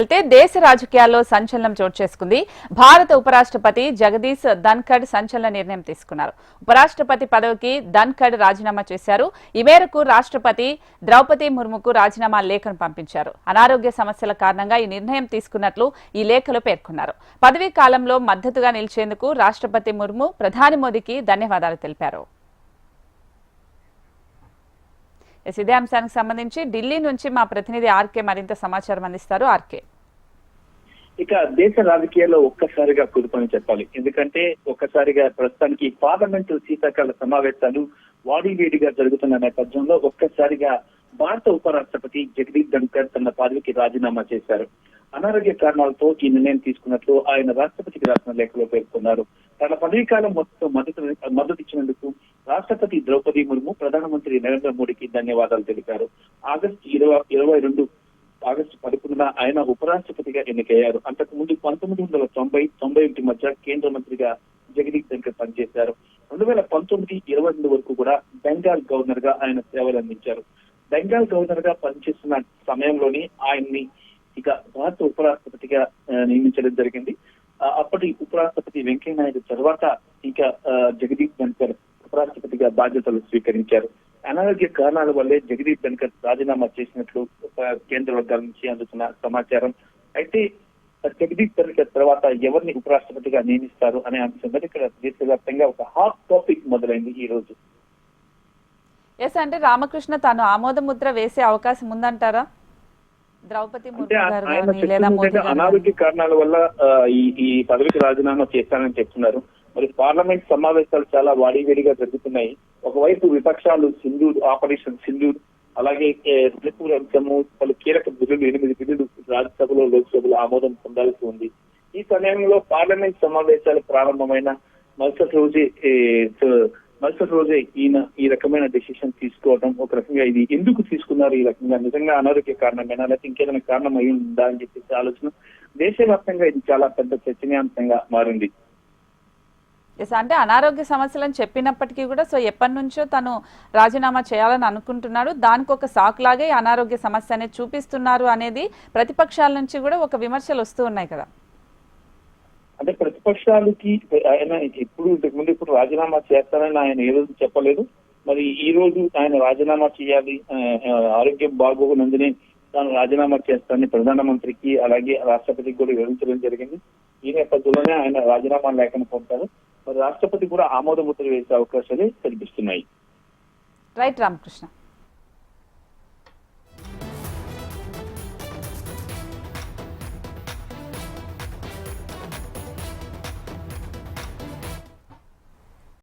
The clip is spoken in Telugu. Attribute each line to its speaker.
Speaker 1: అయితే దేశ రాజకీయాల్లో సంచలనం చోటు చేసుకుంది. భారత ఉపరాష్ట్రపతి జగదీష్ ధన్ఖడ్ సంచలన నిర్ణయం తీసుకున్నారు. ఉపరాష్ట్రపతి పదవికి ధన్ఖడ్ రాజీనామా చేశారు. ఈ మేరకు రాష్ట్రపతి ద్రౌపది ముర్ముకు రాజీనామా లేఖను పంపించారు. అనారోగ్య సమస్యల కారణంగా ఈ నిర్ణయం తీసుకున్నట్లు ఈ లేఖలో పేర్కొన్నారు. పదవీ కాలంలో మద్దతుగా నిలిచేందుకు రాష్ట్రపతి ముర్ము ప్రధాని మోదీకి ధన్యవాదాలు తెలిపారు. ఇదే అంశానికి సంబంధించి ఢిల్లీ నుంచి మా ప్రతినిధి ఆర్కే మరింత సమాచారం అందిస్తారు. ఆర్కే,
Speaker 2: ఇక దేశ రాజకీయాల్లో ఒక్కసారిగా కుదుపని చెప్పాలి. ఎందుకంటే ఒక్కసారిగా ప్రస్తుతానికి పార్లమెంటు శీతాకాల సమావేశాలు వాడివేడిగా జరుగుతున్న నేపథ్యంలో ఒక్కసారిగా భారత ఉపరాష్ట్రపతి జగదీప్ ధన్ఖడ్ తన పదవికి రాజీనామా చేశారు. అనారోగ్య కారణాలతో ఈ నిర్ణయం తీసుకున్నట్లు ఆయన రాష్ట్రపతికి రాసిన లేఖలో పేర్కొన్నారు. తన పదవీ కాలం మొత్తం మద్దతు ఇచ్చినందుకు రాష్ట్రపతి ద్రౌపది ముర్ము ప్రధానమంత్రి నరేంద్ర మోడీకి ధన్యవాదాలు తెలిపారు. ఆగస్టు 11న ఆయన ఉపరాష్ట్రపతిగా ఎన్నికయ్యారు. అంతకుముందు 1990-91 మధ్య కేంద్ర మంత్రిగా జగదీప్ ధన్ఖడ్ పనిచేశారు. 2019-22 వరకు కూడా బెంగాల్ గవర్నర్ గా ఆయన సేవలు అందించారు. బెంగాల్ గవర్నర్ గా పనిచేస్తున్న సమయంలోనే ఆయన్ని ఇక భారత ఉపరాష్ట్రపతిగా నియమించడం జరిగింది. అప్పటి ఉపరాష్ట్రపతి వెంకయ్యనాయుడు తర్వాత ఇక జగదీప్ ధన్ఖడ్ ఉపరాష్ట్రపతిగా బాధ్యతలు స్వీకరించారు. అనారోగ్య కారణాల వల్లే జగదీప్ ధన్ఖడ్ రాజీనామా చేసినట్లు కేంద్ర వర్గాల నుంచి అందుతున్న సమాచారం. అయితే జగదీప్ ధన్ఖడ్ తర్వాత ఎవరిని ఉపరాష్ట్రపతిగా నియమిస్తారు అనే అంశం మీద ఇక్కడ దేశవ్యాప్తంగా ఒక హాట్ టాపిక్ మొదలైంది ఈ రోజు.
Speaker 1: అంటే రామకృష్ణ తాను ఆమోద ముద్ర వేసే అవకాశం ఉందంటారా? ద్రౌపది ముర్ము
Speaker 2: అనారోగ్య కారణాల వల్ల ఈ పదవికి రాజీనామా చేస్తానని చెప్తున్నారు. మరి పార్లమెంట్ సమావేశాలు చాలా వాడివేడిగా జరుగుతున్నాయి. ఒకవైపు విపక్షాలు ఆపరేషన్ సింధూర్, అలాగే త్రిపుర అంశము, పలు కీలక బిల్లులు 8 బిల్లులు రాజ్యసభలో లోక్సభలో ఆమోదం పొందాల్సి ఉంది. ఈ సమయంలో పార్లమెంట్ సమావేశాలు ప్రారంభమైన మరుసటి రోజే ఈయన ఈ రకమైన డెసిషన్ తీసుకోవడం ఒక రకంగా ఇది ఎందుకు తీసుకున్నారు, ఈ రకంగా నిజంగా అనారోగ్య కారణమైనా లేకపోతే ఇంకేదైనా కారణం అయి ఉందా అని చెప్పేసి ఆలోచన దేశవ్యాప్తంగా ఇది చాలా పెద్ద చర్చనీయాంశంగా మారింది.
Speaker 1: అంటే అనారోగ్య సమస్యలను చెప్పినప్పటికీ కూడా ఎప్పటి నుంచో తను రాజీనామా చేయాలని అనుకుంటున్నాడు. దానికి ఒక సాక్ లాగే అనారోగ్య సమస్య అనేది చూపిస్తున్నారు అనేది ప్రతిపక్షాల నుంచి కూడా ఒక విమర్శలు వస్తూ ఉన్నాయి కదా.
Speaker 2: అంటే ప్రతిపక్షాలకి ఆయన ఇప్పుడు రాజీనామా చేస్తారని ఆయన ఏ రోజు చెప్పలేదు. మరి ఈ రోజు ఆయన రాజీనామా చేయాలి, ఆరోగ్యం బాగోనందునే తాను రాజీనామా చేస్తానని ప్రధానమంత్రికి అలాగే రాష్ట్రపతికి కూడా వివరించడం జరిగింది. ఈ నేపథ్యంలోనే ఆయన రాజీనామా లేఖను పంపారు. మరి రాష్ట్రపతి కూడా ఆమోద ముద్ర వేసే అవకాశాలు కనిపిస్తున్నాయి.
Speaker 1: రైట్ రామకృష్ణ.